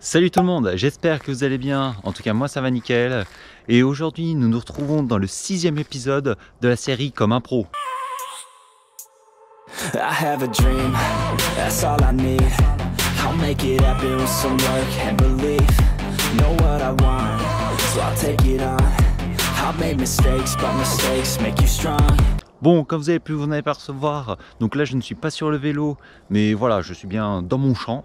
Salut tout le monde, j'espère que vous allez bien, en tout cas moi ça va nickel. Et aujourd'hui nous nous retrouvons dans le 6e épisode de la série Comme un pro. I have a dream, that's all I need. I'll make it happen with some work and belief. Know what I want, so I'll take it on. I've made mistakes, but mistakes make you strong. Bon, comme vous avez pu vous en apercevoir, donc là je ne suis pas sur le vélo, mais voilà, je suis bien dans mon champ.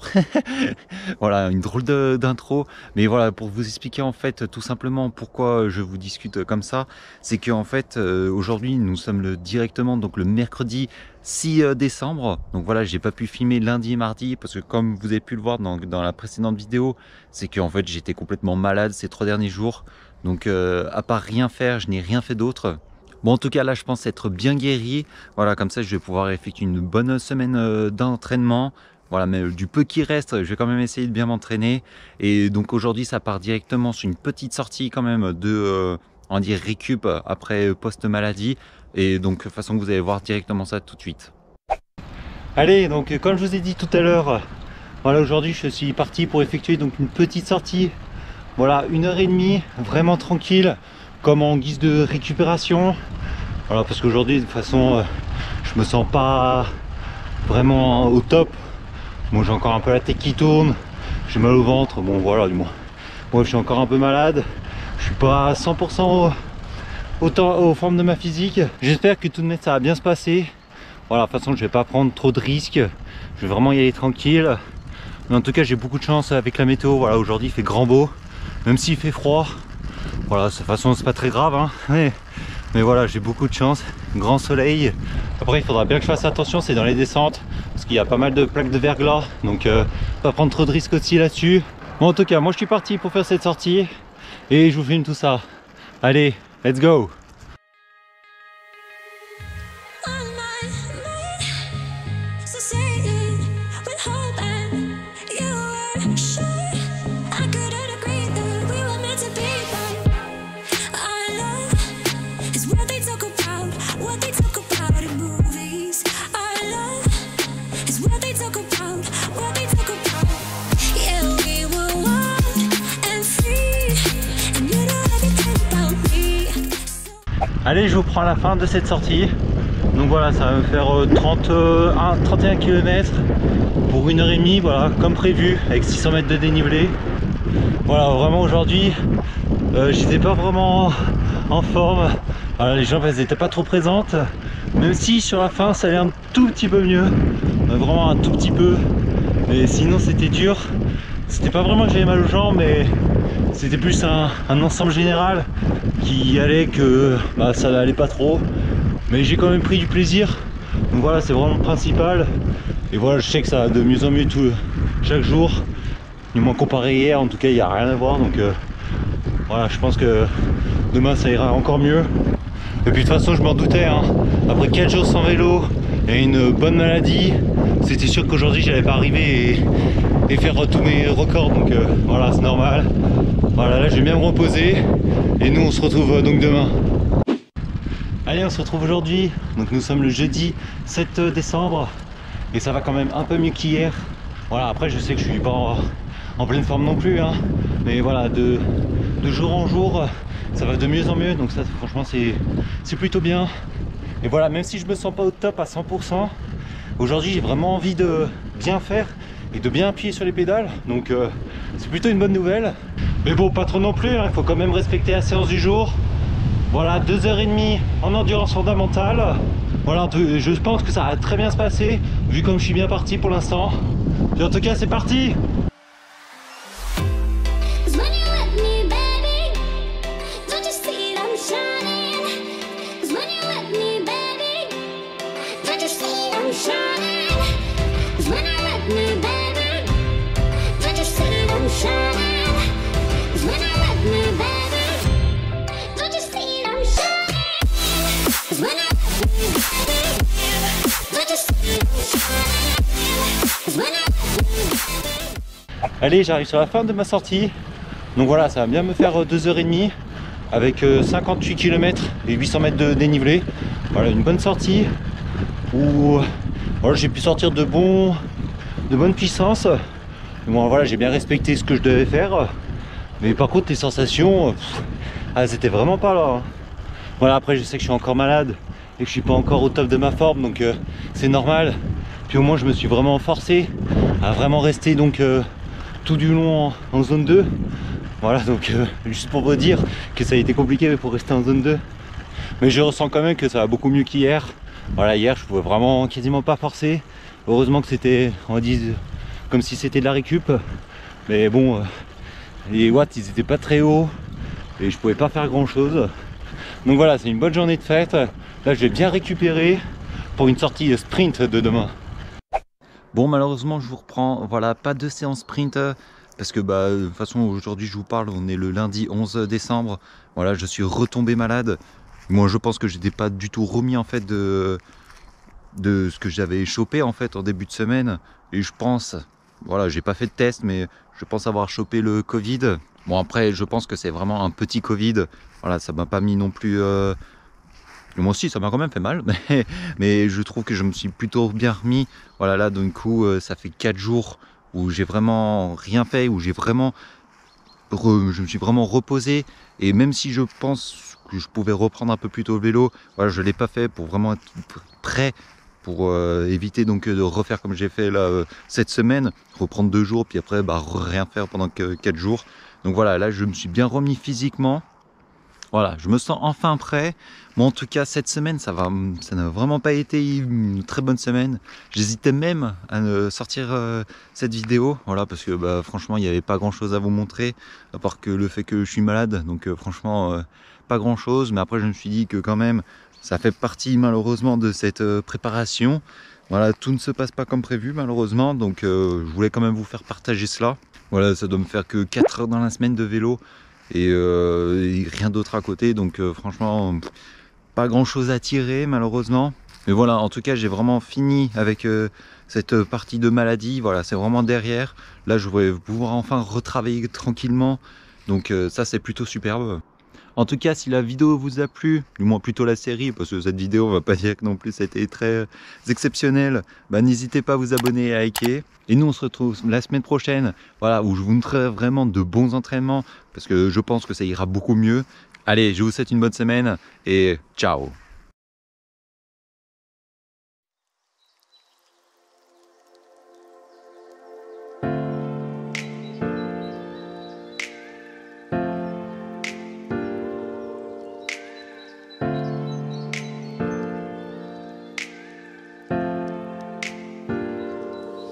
Voilà, une drôle d'intro, mais voilà, pour vous expliquer en fait tout simplement pourquoi je vous discute comme ça, c'est qu'en fait aujourd'hui nous sommes directement donc le mercredi 6 décembre, donc voilà, j'ai pas pu filmer lundi et mardi parce que comme vous avez pu le voir dans la précédente vidéo, c'est qu'en fait j'étais complètement malade ces 3 derniers jours, donc à part rien faire, je n'ai rien fait d'autre. Bon, en tout cas là je pense être bien guéri, voilà, comme ça je vais pouvoir effectuer une bonne semaine d'entraînement. Voilà, mais du peu qui reste, je vais quand même essayer de bien m'entraîner. Et donc aujourd'hui ça part directement sur une petite sortie quand même de on va dire récup après post-maladie. Et donc de toute façon vous allez voir directement ça tout de suite. Allez, donc comme je vous ai dit tout à l'heure, voilà, aujourd'hui je suis parti pour effectuer donc une petite sortie. Voilà, 1h30, vraiment tranquille, comme en guise de récupération. Voilà, parce qu'aujourd'hui de toute façon je me sens pas vraiment au top. Bon, j'ai encore un peu la tête qui tourne, j'ai mal au ventre, bon voilà, du moins. Moi je suis encore un peu malade, je suis pas à 100% aux formes de ma physique. J'espère que tout de même ça va bien se passer. Voilà, de toute façon je vais pas prendre trop de risques, je vais vraiment y aller tranquille. Mais en tout cas j'ai beaucoup de chance avec la météo. Voilà, aujourd'hui il fait grand beau, même s'il fait froid. Voilà, de toute façon c'est pas très grave, hein. Mais voilà, j'ai beaucoup de chance, grand soleil. Après il faudra bien que je fasse attention, c'est dans les descentes, parce qu'il y a pas mal de plaques de verglas, donc pas prendre trop de risques aussi là-dessus. Bon, en tout cas moi je suis parti pour faire cette sortie et je vous filme tout ça. Allez, let's go. Allez, je vous prends la fin de cette sortie. Donc voilà, ça va me faire 31 km pour 1h30, voilà, comme prévu, avec 600 mètres de dénivelé. Voilà, vraiment aujourd'hui, j'étais pas vraiment en forme. Voilà, les jambes elles étaient pas trop présentes, même si sur la fin ça allait un tout petit peu mieux, vraiment un tout petit peu. Mais sinon c'était dur. C'était pas vraiment que j'avais mal aux jambes, mais c'était plus un ensemble général qui allait que ça n'allait pas trop. Mais j'ai quand même pris du plaisir. Donc voilà, c'est vraiment le principal. Et voilà, je sais que ça va de mieux en mieux chaque jour. Du moins comparé hier, en tout cas il n'y a rien à voir. Donc voilà, je pense que demain ça ira encore mieux. Et puis de toute façon je m'en doutais, hein. Après 4 jours sans vélo et une bonne maladie, c'était sûr qu'aujourd'hui j'allais pas arriver et faire tous mes records. Donc voilà, c'est normal. Voilà, là je vais bien me reposer. Et nous on se retrouve donc demain. Allez, on se retrouve aujourd'hui. Donc nous sommes le jeudi 7 décembre. Et ça va quand même un peu mieux qu'hier. Voilà, après je sais que je suis pas en pleine forme non plus, hein. Mais voilà, de jour en jour, ça va de mieux en mieux. Donc ça franchement c'est plutôt bien. Et voilà, même si je me sens pas au top à 100%, aujourd'hui j'ai vraiment envie de bien faire et de bien appuyer sur les pédales. Donc c'est plutôt une bonne nouvelle. Mais bon, pas trop non plus, hein. Il faut quand même respecter la séance du jour. Voilà, 2h30 en endurance fondamentale. Voilà, je pense que ça va très bien se passer, vu comme je suis bien parti pour l'instant. Et en tout cas, c'est parti! Allez, j'arrive sur la fin de ma sortie. Donc voilà, ça va bien me faire 2h30 avec 58 km et 800 mètres de dénivelé. Voilà, une bonne sortie où voilà, j'ai pu sortir de bonnes puissances. Bon, voilà, j'ai bien respecté ce que je devais faire. Mais par contre, les sensations, c'était vraiment pas là. Voilà, après, je sais que je suis encore malade et que je suis pas encore au top de ma forme, donc c'est normal. Puis au moins, je me suis vraiment forcé à vraiment rester donc tout du long en zone 2. Voilà, donc juste pour vous dire que ça a été compliqué pour rester en zone 2. Mais je ressens quand même que ça va beaucoup mieux qu'hier. Voilà, hier, je pouvais vraiment quasiment pas forcer. Heureusement que c'était, on dit, comme si c'était de la récup. Mais bon, les watts, ils étaient pas très hauts et je pouvais pas faire grand chose. Donc voilà, c'est une bonne journée de fête. Là, je vais bien récupérer pour une sortie sprint de demain. Bon, malheureusement, je vous reprends. Voilà, pas de séance sprint parce que de toute façon, aujourd'hui, je vous parle, on est le lundi 11 décembre. Voilà, je suis retombé malade. Moi, je pense que j'étais pas du tout remis en fait de ce que j'avais chopé en fait en début de semaine. Et je pense, voilà, j'ai pas fait de test, mais je pense avoir chopé le Covid. Bon, après, je pense que c'est vraiment un petit Covid. Voilà, ça m'a pas mis non plus. Moi aussi, ça m'a quand même fait mal, mais je trouve que je me suis plutôt bien remis. Voilà, là, d'un coup, ça fait 4 jours où j'ai vraiment rien fait, où j'ai vraiment, je me suis vraiment reposé. Et même si je pense que je pouvais reprendre un peu plus tôt le vélo, voilà, je l'ai pas fait pour vraiment être prêt, pour éviter donc de refaire comme j'ai fait là cette semaine, reprendre 2 jours, puis après rien faire pendant que 4 jours. Donc voilà, là, je me suis bien remis physiquement. Voilà, je me sens enfin prêt. Moi, en tout cas, cette semaine, ça n'a vraiment pas été une très bonne semaine. J'hésitais même à sortir cette vidéo, voilà, parce que franchement, il n'y avait pas grand-chose à vous montrer, à part que le fait que je suis malade. Donc franchement, pas grand-chose. Mais après, je me suis dit que quand même, ça fait partie malheureusement de cette préparation. Voilà, tout ne se passe pas comme prévu malheureusement. Donc je voulais quand même vous faire partager cela. Voilà, ça doit me faire que 4 heures dans la semaine de vélo. Et rien d'autre à côté, donc franchement pas grand chose à tirer malheureusement, mais voilà, en tout cas j'ai vraiment fini avec cette partie de maladie. Voilà, c'est vraiment derrière. Là, je vais pouvoir enfin retravailler tranquillement, donc ça c'est plutôt superbe. En tout cas, si la vidéo vous a plu, du moins plutôt la série, parce que cette vidéo, on va pas dire que non plus c'était très exceptionnel, n'hésitez pas à vous abonner et à liker. Et nous, on se retrouve la semaine prochaine, voilà, où je vous montrerai vraiment de bons entraînements, parce que je pense que ça ira beaucoup mieux. Allez, je vous souhaite une bonne semaine et ciao!